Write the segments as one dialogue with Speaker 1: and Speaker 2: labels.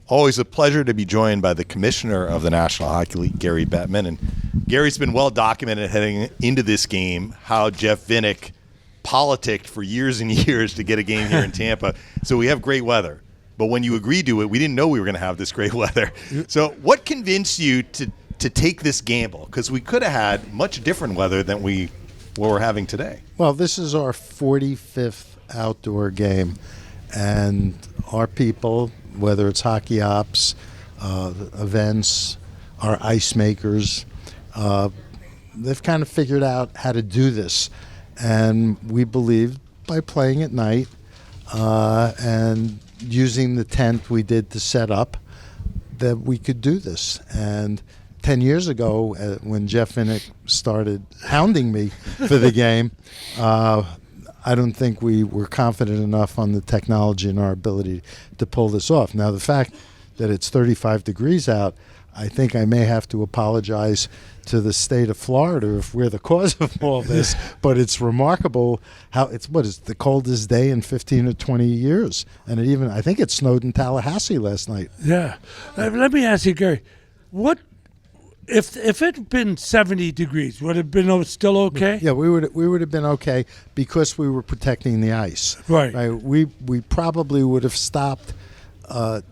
Speaker 1: Always a pleasure to be joined by the commissioner of the National Hockey League, Gary Bettman. And Gary's been well documented heading into this game how Jeff Vinik politicked for years and years to get a game here in Tampa. So we have great weather. But when you agreed to it, we didn't know we were going to have this great weather. So what convinced you to take this gamble? Because we could have had much different weather than what we're having today.
Speaker 2: Well, this is our 45th outdoor game. And our people, whether it's hockey ops, events, our ice makers, they've kind of figured out how to do this. And we believe by playing at night and using the tent we did to set up that we could do this. And 10 years ago, when Jeff Vinik started hounding me for the game, I don't think we were confident enough on the technology and our ability to pull this off. Now, the fact that it's 35 degrees out, I think I may have to apologize to the state of Florida if we're the cause of all this. But it's remarkable how it's the coldest day in 15 or 20 years. And I think it snowed in Tallahassee last night.
Speaker 3: Yeah. Let me ask you, Gary, what if it had been 70 degrees, would it have been still okay?
Speaker 2: Yeah, we would have been okay because we were protecting the ice.
Speaker 3: Right.
Speaker 2: We probably would have stopped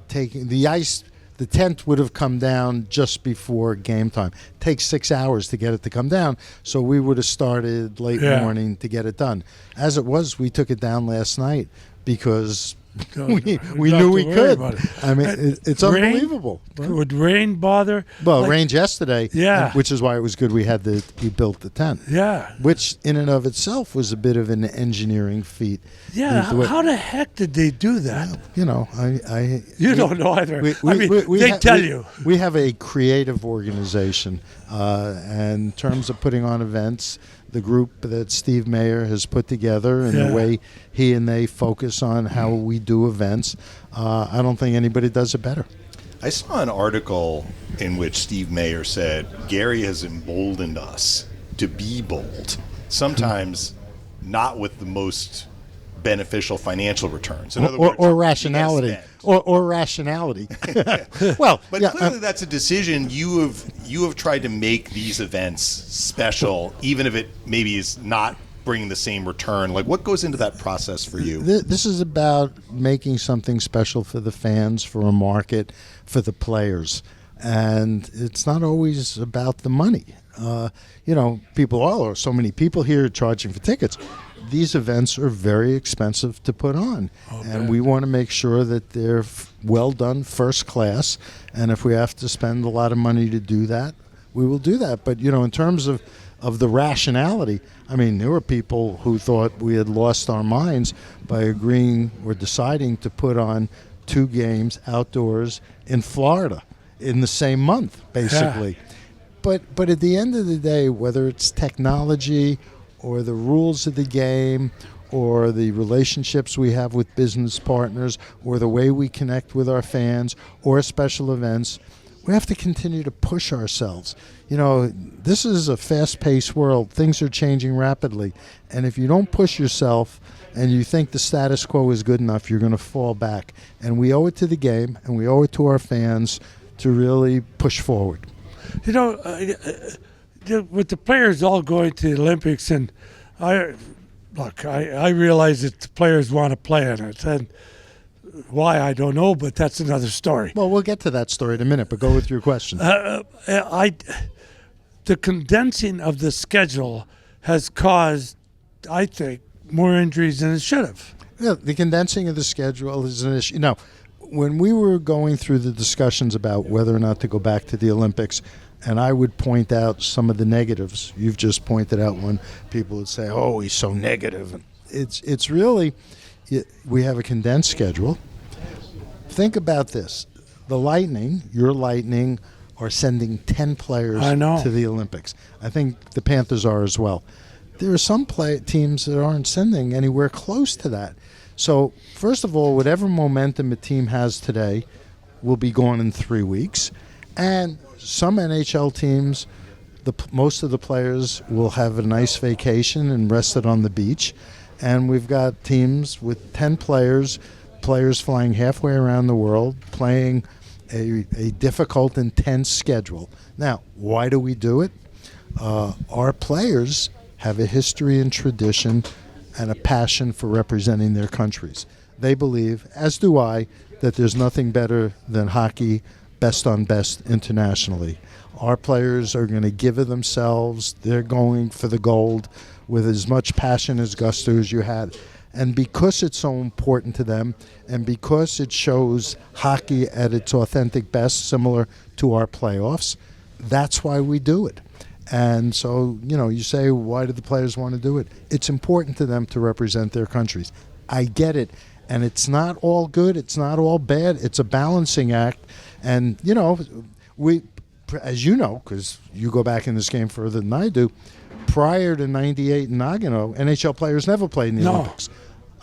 Speaker 2: taking the ice. The tent would have come down just before game time. It takes 6 hours to get it to come down, so we would have started late morning to get it done. As it was, we took it down last night because we knew we could. I mean, it's unbelievable.
Speaker 3: Would rain bother?
Speaker 2: Well, it rained yesterday,
Speaker 3: yeah.
Speaker 2: Which is why it was good we built the tent.
Speaker 3: Yeah.
Speaker 2: Which in and of itself was a bit of an engineering feat.
Speaker 3: Yeah, how the heck did they do that?
Speaker 2: Well, you know,
Speaker 3: You don't know either. They tell you.
Speaker 2: We have a creative organization, and in terms of putting on events, the group that Steve Mayer has put together and the way he and they focus on how we do events, I don't think anybody does it better.
Speaker 1: I saw an article in which Steve Mayer said, Gary has emboldened us to be bold, sometimes not with the most beneficial financial returns. In other words,
Speaker 2: or rationality. Or rationality. Well,
Speaker 1: but clearly that's a decision. You have tried to make these events special, even if it maybe is not bringing the same return. Like, what goes into that process for you?
Speaker 2: This is about making something special for the fans, for a market, for the players. And it's not always about the money. People, so many people here charging for tickets. These events are very expensive to put on, and we want to make sure that they're well done, first class, and if we have to spend a lot of money to do that, we will do that. But, in terms of the rationality, I mean, there were people who thought we had lost our minds by agreeing or deciding to put on 2 games outdoors in Florida in the same month, basically. Yeah. But at the end of the day, whether it's technology or the rules of the game, or the relationships we have with business partners, or the way we connect with our fans, or special events, we have to continue to push ourselves. This is a fast-paced world. Things are changing rapidly. And if you don't push yourself and you think the status quo is good enough, you're going to fall back. And we owe it to the game, and we owe it to our fans to really push forward.
Speaker 3: With the players all going to the Olympics, and I realize that the players want to play in it, and why I don't know, but that's another story.
Speaker 2: Well, we'll get to that story in a minute, but go with your question.
Speaker 3: The condensing of the schedule has caused, I think, more injuries than it should have.
Speaker 2: Yeah, the condensing of the schedule is an issue. Now, when we were going through the discussions about whether or not to go back to the Olympics, and I would point out some of the negatives. You've just pointed out one. People would say, "Oh, he's so negative." It's really, we have a condensed schedule. Think about this: the Lightning, your Lightning, are sending 10 players to the Olympics. I think the Panthers are as well. There are some teams that aren't sending anywhere close to that. So, first of all, whatever momentum a team has today will be gone in 3 weeks, and some NHL teams, most of the players will have a nice vacation and rested on the beach. And we've got teams with 10 players flying halfway around the world, playing a difficult, intense schedule. Now, why do we do it? Our players have a history and tradition and a passion for representing their countries. They believe, as do I, that there's nothing better than hockey, best on best internationally. Our players are going to give of themselves. They're going for the gold with as much passion as gusto as you had. And because it's so important to them, and because it shows hockey at its authentic best, similar to our playoffs, that's why we do it. And so, you say, why do the players want to do it? It's important to them to represent their countries. I get it. And it's not all good. It's not all bad. It's a balancing act. And, we, as you know, because you go back in this game further than I do, prior to 98 in Nagano, NHL players never played in the Olympics.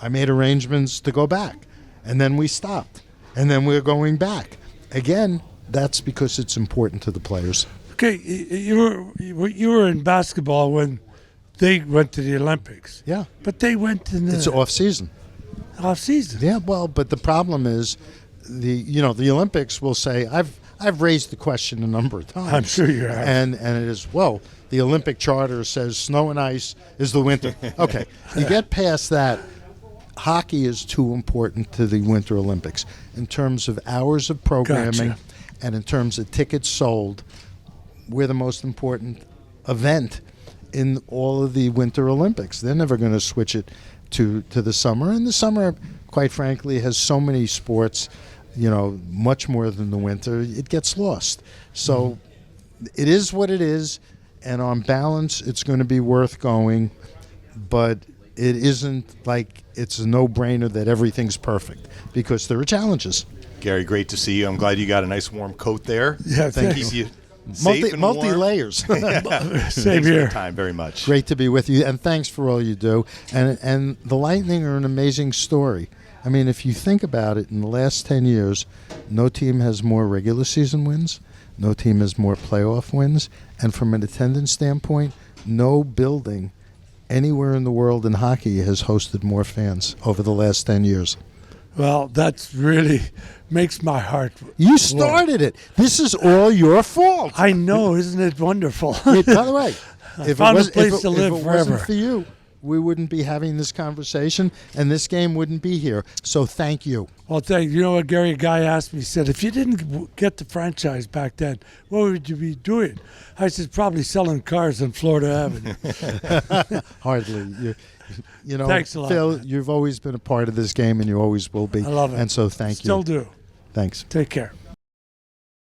Speaker 2: I made arrangements to go back. And then we stopped. And then we're going back. Again, that's because it's important to the players.
Speaker 3: Okay, you were in basketball when they went to the Olympics.
Speaker 2: Yeah.
Speaker 3: But they went in the
Speaker 2: It's off season.
Speaker 3: Off season.
Speaker 2: Yeah, well, but the problem is the Olympics will say I've raised the question a number of times.
Speaker 3: I'm sure you have.
Speaker 2: And it is, the Olympic charter says snow and ice is the winter. Okay. You get past that, hockey is too important to the Winter Olympics in terms of hours of programming.
Speaker 3: Gotcha.
Speaker 2: And in terms of tickets sold. We're the most important event in all of the Winter Olympics. They're never going to switch it to the summer. And the summer, quite frankly, has so many sports, much more than the winter. It gets lost. So it is what it is. And on balance, it's going to be worth going. But it isn't like it's a no-brainer that everything's perfect because there are challenges.
Speaker 1: Gary, great to see you. I'm glad you got a nice warm coat there.
Speaker 3: Yeah, thank
Speaker 1: you. Safe and warm.
Speaker 2: Multi-layers.
Speaker 3: Same
Speaker 1: Thanks for
Speaker 3: here.
Speaker 1: the time very much.
Speaker 2: Great to be with you, and thanks for all you do. And the Lightning are an amazing story. I mean, if you think about it, in the last 10 years, no team has more regular season wins, no team has more playoff wins, and from an attendance standpoint, no building anywhere in the world in hockey has hosted more fans over the last 10 years.
Speaker 3: Well, that's really makes my heart.
Speaker 2: You started it. This is all your fault.
Speaker 3: I know, isn't it wonderful?
Speaker 2: By the way, if
Speaker 3: found a
Speaker 2: it
Speaker 3: place to live
Speaker 2: wasn't
Speaker 3: forever.
Speaker 2: for you, we wouldn't be having this conversation, and this game wouldn't be here. So thank you.
Speaker 3: Well, you know what, Gary? A guy asked me, he said, if you didn't get the franchise back then, what would you be doing? I said, probably selling cars on Florida Avenue.
Speaker 2: Hardly.
Speaker 3: Thanks a lot,
Speaker 2: Phil,
Speaker 3: man.
Speaker 2: you've always been a part of this game, and you always will be.
Speaker 3: I love it.
Speaker 2: And so thank you.
Speaker 3: Still do.
Speaker 2: Thanks.
Speaker 3: Take care.